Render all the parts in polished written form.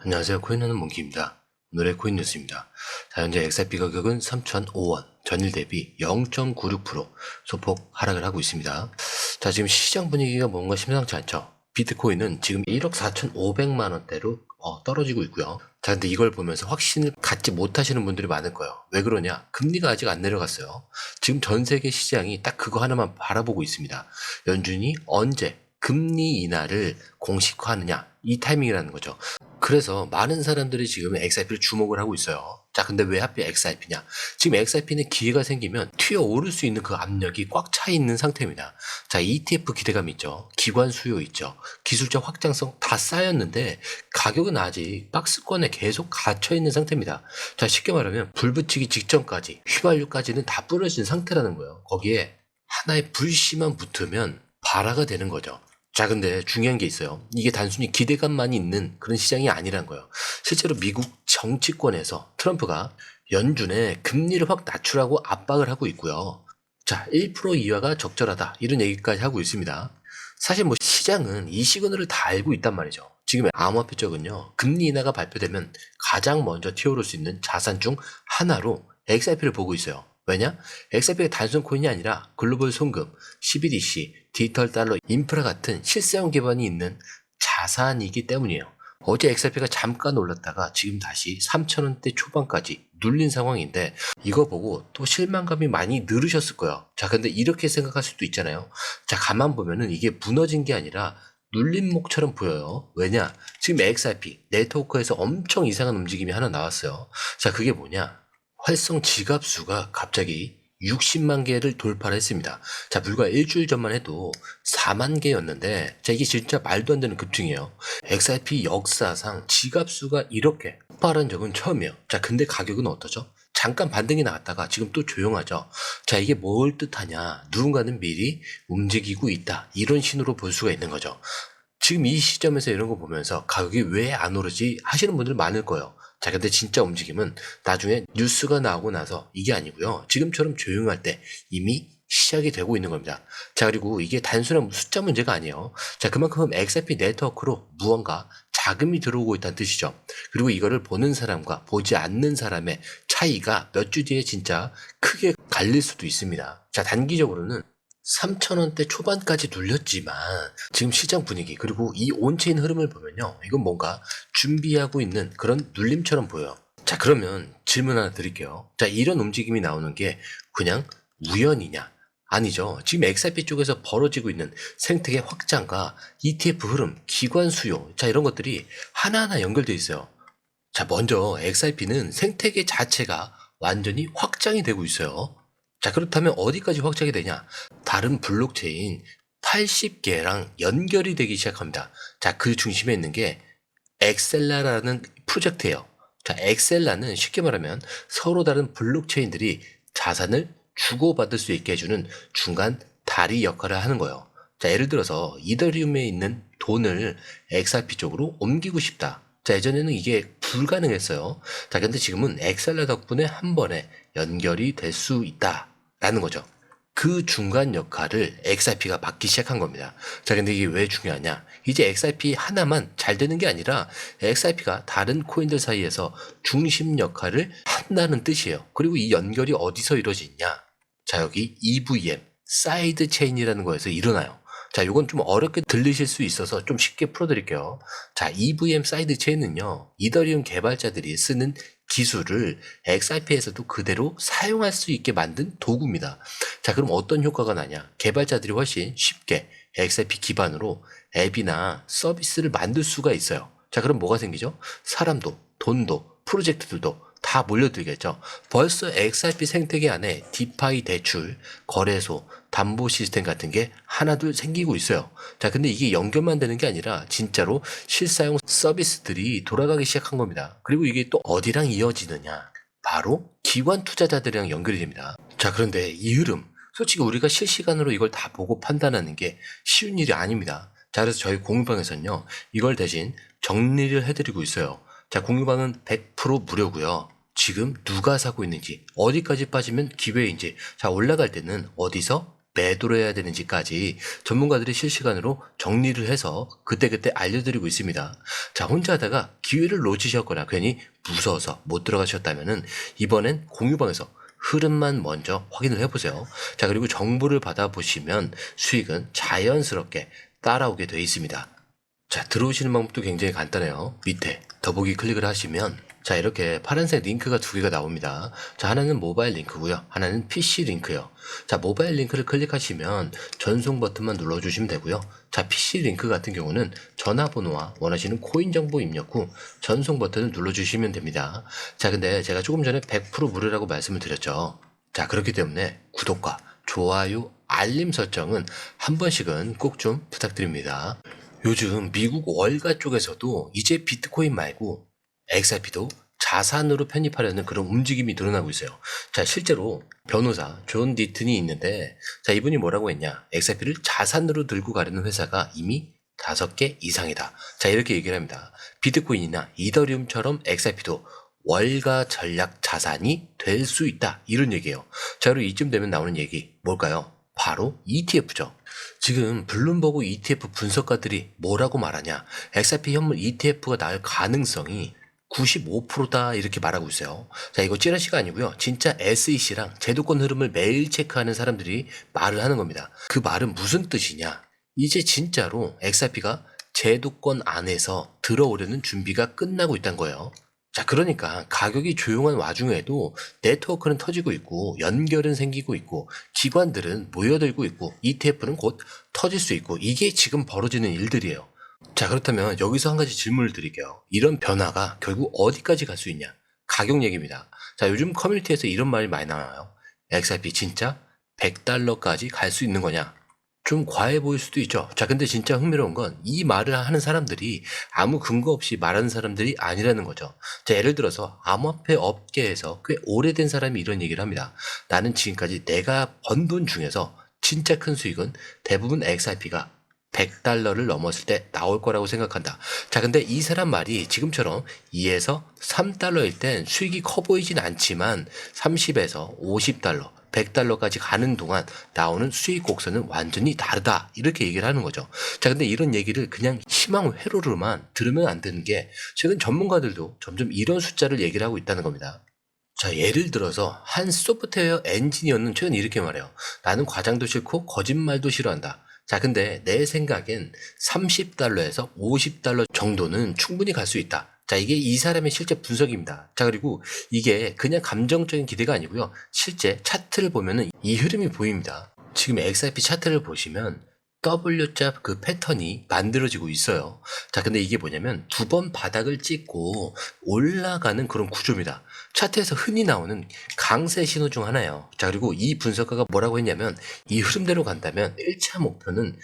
안녕하세요. 코인하는 몽키입니다. 오늘의 코인 뉴스입니다. 자, 현재 XRP 가격은 3,005원, 전일 대비 0.96% 소폭 하락을 하고 있습니다. 자, 지금 시장 분위기가 뭔가 심상치 않죠. 비트코인은 지금 1억 4,500만 원대로 떨어지고 있고요. 자, 근데 이걸 보면서 확신을 갖지 못하시는 분들이 많을 거예요. 왜 그러냐? 금리가 아직 안 내려갔어요. 지금 전 세계 시장이 딱 그거 하나만 바라보고 있습니다. 연준이 언제 금리 인하를 공식화하느냐, 이 타이밍이라는 거죠. 그래서 많은 사람들이 지금 XRP를 주목을 하고 있어요. 자, 근데 왜 하필 XRP냐? 지금 XRP는 기회가 생기면 튀어오를 수 있는 그 압력이 꽉 차 있는 상태입니다. 자, ETF 기대감 있죠. 기관 수요 있죠. 기술적 확장성 다 쌓였는데 가격은 아직 박스권에 계속 갇혀 있는 상태입니다. 자, 쉽게 말하면 불 붙이기 직전까지 휘발유까지는 다 뿌려진 상태라는 거예요. 거기에 하나의 불씨만 붙으면 발화가 되는 거죠. 자, 근데 중요한 게 있어요. 이게 단순히 기대감만 있는 그런 시장이 아니란 거예요. 실제로 미국 정치권에서 트럼프가 연준에 금리를 확 낮추라고 압박을 하고 있고요. 자, 1% 이하가 적절하다, 이런 얘기까지 하고 있습니다. 사실 뭐 시장은 이 시그널을 다 알고 있단 말이죠. 지금 암호화폐 쪽은요, 금리 인하가 발표되면 가장 먼저 튀어오를 수 있는 자산 중 하나로 XRP를 보고 있어요. 왜냐? XRP가 단순 코인이 아니라 글로벌 송금, CBDC, 디지털 달러, 인프라 같은 실사용 기반이 있는 자산이기 때문이에요. 어제 XRP가 잠깐 올랐다가 지금 다시 3,000원대 초반까지 눌린 상황인데, 이거 보고 또 실망감이 많이 늘으셨을 거예요. 자, 근데 이렇게 생각할 수도 있잖아요. 자, 가만 보면은 이게 무너진 게 아니라 눌린 목처럼 보여요. 왜냐? 지금 XRP 네트워크에서 엄청 이상한 움직임이 하나 나왔어요. 자, 그게 뭐냐? 활성 지갑수가 갑자기 60만 개를 돌파를 했습니다. 자, 불과 일주일 전만 해도 4만 개였는데, 자, 이게 진짜 말도 안 되는 급증이에요. XRP 역사상 지갑수가 이렇게 폭발한 적은 처음이에요. 자, 근데 가격은 어떠죠? 잠깐 반등이 나왔다가 지금 또 조용하죠. 자, 이게 뭘 뜻하냐? 누군가는 미리 움직이고 있다, 이런 신호로 볼 수가 있는 거죠. 지금 이 시점에서 이런 거 보면서 가격이 왜 안 오르지 하시는 분들 많을 거예요. 자, 근데 진짜 움직임은 나중에 뉴스가 나오고 나서 이게 아니고요. 지금처럼 조용할 때 이미 시작이 되고 있는 겁니다. 자, 그리고 이게 단순한 숫자 문제가 아니에요. 자, 그만큼 XRP 네트워크로 무언가 자금이 들어오고 있다는 뜻이죠. 그리고 이거를 보는 사람과 보지 않는 사람의 차이가 몇 주 뒤에 진짜 크게 갈릴 수도 있습니다. 자, 단기적으로는 3,000원대 초반까지 눌렸지만 지금 시장 분위기, 그리고 이 온체인 흐름을 보면요, 이건 뭔가 준비하고 있는 그런 눌림처럼 보여요. 자, 그러면 질문 하나 드릴게요. 자, 이런 움직임이 나오는 게 그냥 우연이냐? 아니죠. 지금 XRP 쪽에서 벌어지고 있는 생태계 확장과 ETF 흐름, 기관 수요, 자, 이런 것들이 하나하나 연결되어 있어요. 자, 먼저 XRP는 생태계 자체가 완전히 확장이 되고 있어요. 자, 그렇다면 어디까지 확장이 되냐? 다른 블록체인 80개랑 연결이 되기 시작합니다. 자, 그 중심에 있는 게 엑셀라라는 프로젝트예요. 자, 엑셀라는 쉽게 말하면 서로 다른 블록체인들이 자산을 주고받을 수 있게 해주는 중간 다리 역할을 하는 거예요. 자, 예를 들어서 이더리움에 있는 돈을 XRP 쪽으로 옮기고 싶다. 자, 예전에는 이게 불가능했어요. 자, 근데 지금은 엑셀라 덕분에 한 번에 연결이 될 수 있다라는 거죠. 그 중간 역할을 XRP가 맡기 시작한 겁니다. 자, 근데 이게 왜 중요하냐? 이제 XRP 하나만 잘 되는 게 아니라 XRP가 다른 코인들 사이에서 중심 역할을 한다는 뜻이에요. 그리고 이 연결이 어디서 이루어지냐? 자, 여기 EVM, 사이드 체인이라는 거에서 일어나요. 자, 이건 좀 어렵게 들리실 수 있어서 좀 쉽게 풀어드릴게요. 자, EVM 사이드 체인은요, 이더리움 개발자들이 쓰는 기술을 XRP에서도 그대로 사용할 수 있게 만든 도구입니다. 자, 그럼 어떤 효과가 나냐? 개발자들이 훨씬 쉽게 XRP 기반으로 앱이나 서비스를 만들 수가 있어요. 자, 그럼 뭐가 생기죠? 사람도, 돈도, 프로젝트들도 다 몰려들겠죠. 벌써 XRP 생태계 안에 디파이 대출, 거래소, 담보 시스템 같은 게 하나둘 생기고 있어요. 자, 근데 이게 연결만 되는 게 아니라 진짜로 실사용 서비스들이 돌아가기 시작한 겁니다. 그리고 이게 또 어디랑 이어지느냐? 바로 기관 투자자들이랑 연결이 됩니다. 자, 그런데 이 흐름, 솔직히 우리가 실시간으로 이걸 다 보고 판단하는 게 쉬운 일이 아닙니다. 자, 그래서 저희 공유방에서는요, 이걸 대신 정리를 해드리고 있어요. 자, 공유방은 100% 무료고요. 지금 누가 사고 있는지, 어디까지 빠지면 기회인지, 자, 올라갈 때는 어디서 매도를 해야 되는지까지 전문가들이 실시간으로 정리를 해서 그때그때 알려드리고 있습니다. 자, 혼자 하다가 기회를 놓치셨거나 괜히 무서워서 못 들어가셨다면은 이번엔 공유방에서 흐름만 먼저 확인을 해보세요. 자, 그리고 정보를 받아보시면 수익은 자연스럽게 따라오게 되어 있습니다. 자, 들어오시는 방법도 굉장히 간단해요. 밑에 더보기 클릭을 하시면 자, 이렇게 파란색 링크가 두 개가 나옵니다. 자, 하나는 모바일 링크고요. 하나는 PC 링크요. 자, 모바일 링크를 클릭하시면 전송 버튼만 눌러주시면 되고요. 자, PC 링크 같은 경우는 전화번호와 원하시는 코인 정보 입력 후 전송 버튼을 눌러주시면 됩니다. 자, 근데 제가 조금 전에 100% 무료라고 말씀을 드렸죠. 자, 그렇기 때문에 구독과 좋아요, 알림 설정은 한 번씩은 꼭 좀 부탁드립니다. 요즘 미국 월가 쪽에서도 이제 비트코인 말고 XRP도 자산으로 편입하려는 그런 움직임이 드러나고 있어요. 자, 실제로 변호사 존 디튼이 있는데, 자, 이분이 뭐라고 했냐? XRP를 자산으로 들고 가려는 회사가 이미 5개 이상이다. 자, 이렇게 얘기를 합니다. 비트코인이나 이더리움처럼 XRP도 월가 전략 자산이 될 수 있다. 이런 얘기예요. 자, 그리고 이쯤 되면 나오는 얘기 뭘까요? 바로 ETF죠. 지금 블룸버그 ETF 분석가들이 뭐라고 말하냐? XRP 현물 ETF가 나올 가능성이 95%다 이렇게 말하고 있어요. 자, 이거 찌라시가 아니고요. 진짜 SEC랑 제도권 흐름을 매일 체크하는 사람들이 말을 하는 겁니다. 그 말은 무슨 뜻이냐? 이제 진짜로 XRP가 제도권 안에서 들어오려는 준비가 끝나고 있다는 거예요. 자, 그러니까 가격이 조용한 와중에도 네트워크는 터지고 있고 연결은 생기고 있고 기관들은 모여들고 있고 ETF는 곧 터질 수 있고 이게 지금 벌어지는 일들이에요. 자, 그렇다면 여기서 한 가지 질문을 드릴게요. 이런 변화가 결국 어디까지 갈 수 있냐? 가격 얘기입니다. 자, 요즘 커뮤니티에서 이런 말이 많이 나와요. XRP 진짜 $100까지 갈 수 있는 거냐? 좀 과해 보일 수도 있죠. 자, 근데 진짜 흥미로운 건 이 말을 하는 사람들이 아무 근거 없이 말하는 사람들이 아니라는 거죠. 자, 예를 들어서 암호화폐 업계에서 꽤 오래된 사람이 이런 얘기를 합니다. 나는 지금까지 내가 번 돈 중에서 진짜 큰 수익은 대부분 XRP가 $100를 넘었을 때 나올 거라고 생각한다. 자, 근데 이 사람 말이 지금처럼 2에서 $3일 땐 수익이 커 보이진 않지만 30에서 $50, $100까지 가는 동안 나오는 수익 곡선은 완전히 다르다. 이렇게 얘기를 하는 거죠. 자, 근데 이런 얘기를 그냥 희망 회로로만 들으면 안 되는 게 최근 전문가들도 점점 이런 숫자를 얘기를 하고 있다는 겁니다. 자, 예를 들어서 한 소프트웨어 엔지니어는 최근 이렇게 말해요. 나는 과장도 싫고 거짓말도 싫어한다. 자, 근데 내 생각엔 $30에서 $50 정도는 충분히 갈 수 있다. 자, 이게 이 사람의 실제 분석입니다. 자, 그리고 이게 그냥 감정적인 기대가 아니고요. 실제 차트를 보면은 이 흐름이 보입니다. 지금 XRP 차트를 보시면 W자 그 패턴이 만들어지고 있어요. 자, 근데 이게 뭐냐면 2번 바닥을 찍고 올라가는 그런 구조입니다. 차트에서 흔히 나오는 강세 신호 중 하나예요. 자, 그리고 이 분석가가 뭐라고 했냐면 이 흐름대로 간다면 1차 목표는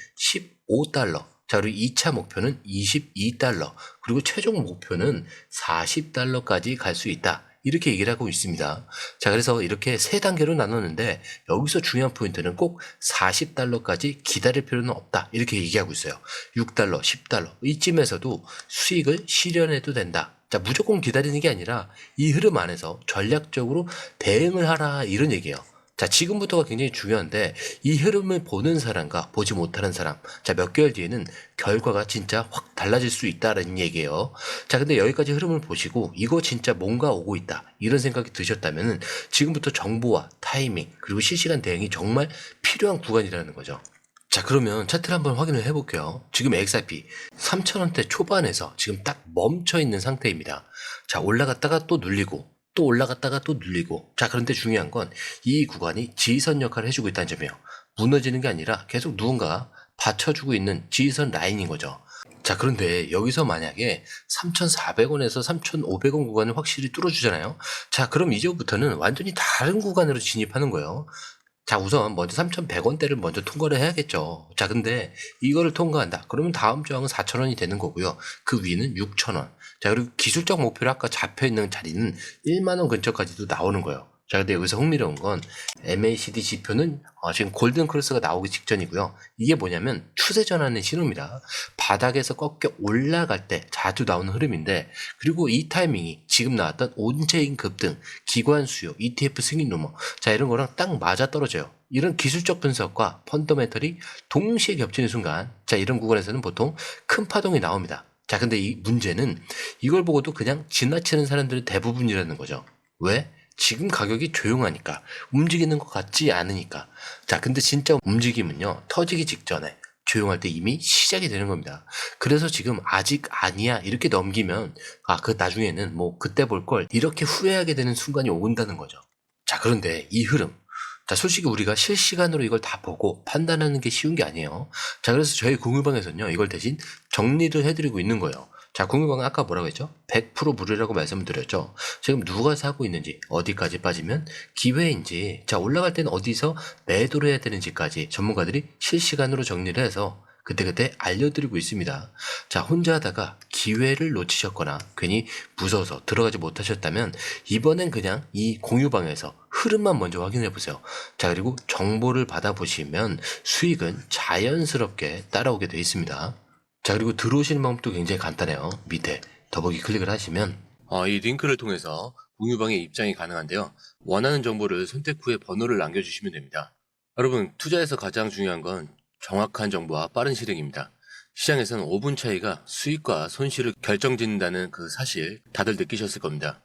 $15, 자, 그리고 2차 목표는 $22, 그리고 최종 목표는 $40까지 갈 수 있다. 이렇게 얘기를 하고 있습니다. 자, 그래서 이렇게 세 단계로 나눴는데 여기서 중요한 포인트는 꼭 $40까지 기다릴 필요는 없다. 이렇게 얘기하고 있어요. $6, $10 이쯤에서도 수익을 실현해도 된다. 자, 무조건 기다리는 게 아니라 이 흐름 안에서 전략적으로 대응을 하라 이런 얘기예요. 자, 지금부터가 굉장히 중요한데 이 흐름을 보는 사람과 보지 못하는 사람, 자, 몇 개월 뒤에는 결과가 진짜 확 달라질 수 있다는 얘기예요. 자, 근데 여기까지 흐름을 보시고 이거 진짜 뭔가 오고 있다 이런 생각이 드셨다면 지금부터 정보와 타이밍 그리고 실시간 대응이 정말 필요한 구간이라는 거죠. 자, 그러면 차트를 한번 확인을 해볼게요. 지금 XRP 3,000원대 초반에서 지금 딱 멈춰 있는 상태입니다. 자, 올라갔다가 또 눌리고 또 올라갔다가 또 눌리고. 자, 그런데 중요한 건 이 구간이 지지선 역할을 해주고 있다는 점이에요. 무너지는 게 아니라 계속 누군가가 받쳐주고 있는 지지선 라인인 거죠. 자, 그런데 여기서 만약에 3,400원에서 3,500원 구간을 확실히 뚫어주잖아요. 자, 그럼 이제부터는 완전히 다른 구간으로 진입하는 거예요. 자, 우선 먼저 3,100원대를 먼저 통과를 해야겠죠. 자, 근데 이거를 통과한다. 그러면 다음 저항은 4,000원이 되는 거고요. 그 위는 6,000원. 자, 그리고 기술적 목표로 아까 잡혀있는 자리는 1만원 근처까지도 나오는 거예요. 자, 근데 여기서 흥미로운 건 MACD 지표는 지금 골든 크로스가 나오기 직전이고요. 이게 뭐냐면 추세 전환의 신호입니다. 바닥에서 꺾여 올라갈 때 자주 나오는 흐름인데, 그리고 이 타이밍이 지금 나왔던 온체인 급등, 기관 수요, ETF 승인 루머, 자, 이런 거랑 딱 맞아 떨어져요. 이런 기술적 분석과 펀더멘털이 동시에 겹치는 순간, 자, 이런 구간에서는 보통 큰 파동이 나옵니다. 자, 근데 이 문제는 이걸 보고도 그냥 지나치는 사람들이 대부분이라는 거죠. 왜? 지금 가격이 조용하니까, 움직이는 것 같지 않으니까. 자, 근데 진짜 움직임은요, 터지기 직전에 조용할 때 이미 시작이 되는 겁니다. 그래서 지금 아직 아니야 이렇게 넘기면 그 나중에는 뭐 그때 볼 걸 이렇게 후회하게 되는 순간이 온다는 거죠. 자, 그런데 이 흐름, 자, 솔직히 우리가 실시간으로 이걸 다 보고 판단하는 게 쉬운 게 아니에요. 자, 그래서 저희 공유방에서는요, 이걸 대신 정리를 해드리고 있는 거예요. 자, 공유방은 아까 뭐라고 했죠? 100% 무료라고 말씀을 드렸죠. 지금 누가 사고 있는지, 어디까지 빠지면 기회인지, 자, 올라갈 때는 어디서 매도를 해야 되는지까지 전문가들이 실시간으로 정리를 해서 그때그때 알려드리고 있습니다. 자, 혼자 하다가 기회를 놓치셨거나 괜히 무서워서 들어가지 못하셨다면 이번엔 그냥 이 공유방에서 흐름만 먼저 확인해 보세요. 자, 그리고 정보를 받아보시면 수익은 자연스럽게 따라오게 되어 있습니다. 자, 그리고 들어오시는 방법도 굉장히 간단해요. 밑에 더보기 클릭을 하시면 이 링크를 통해서 공유방에 입장이 가능한데요. 원하는 정보를 선택 후에 번호를 남겨주시면 됩니다. 여러분, 투자에서 가장 중요한 건 정확한 정보와 빠른 실행입니다. 시장에서는 5분 차이가 수익과 손실을 결정짓는다는 그 사실 다들 느끼셨을 겁니다.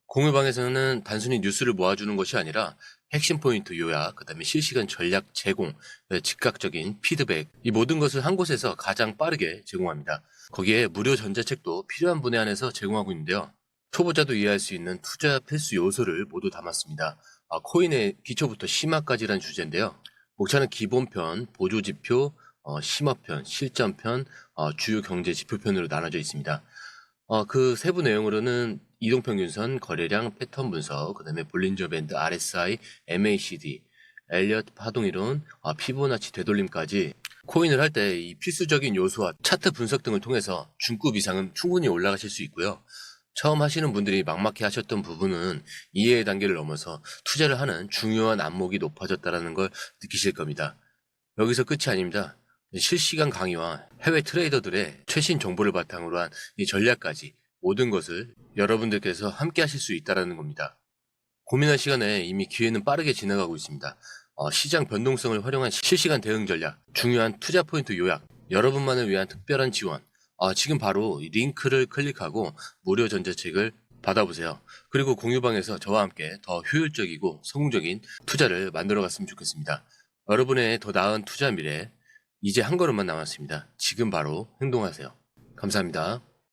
공유방에서는 단순히 뉴스를 모아주는 것이 아니라 핵심 포인트 요약, 그 다음에 실시간 전략 제공, 즉각적인 피드백, 이 모든 것을 한 곳에서 가장 빠르게 제공합니다. 거기에 무료 전자책도 필요한 분에 한해서 제공하고 있는데요. 초보자도 이해할 수 있는 투자 필수 요소를 모두 담았습니다. 코인의 기초부터 심화까지란 주제인데요. 목차는 기본편, 보조지표, 심화편, 실전편, 주요 경제 지표편으로 나눠져 있습니다. 그 세부 내용으로는 이동평균선, 거래량, 패턴 분석, 그 다음에 볼린저 밴드, RSI, MACD, 엘리엇 파동이론, 피보나치 되돌림까지 코인을 할 때 이 필수적인 요소와 차트 분석 등을 통해서 중급 이상은 충분히 올라가실 수 있고요. 처음 하시는 분들이 막막해 하셨던 부분은 이해의 단계를 넘어서 투자를 하는 중요한 안목이 높아졌다는 걸 느끼실 겁니다. 여기서 끝이 아닙니다. 실시간 강의와 해외 트레이더들의 최신 정보를 바탕으로 한 이 전략까지 모든 것을 여러분들께서 함께 하실 수 있다는 겁니다. 고민할 시간에 이미 기회는 빠르게 지나가고 있습니다. 시장 변동성을 활용한 실시간 대응 전략, 중요한 투자 포인트 요약, 여러분만을 위한 특별한 지원, 지금 바로 이 링크를 클릭하고 무료 전자책을 받아보세요. 그리고 공유방에서 저와 함께 더 효율적이고 성공적인 투자를 만들어 갔으면 좋겠습니다. 여러분의 더 나은 투자 미래, 이제 한 걸음만 남았습니다. 지금 바로 행동하세요. 감사합니다.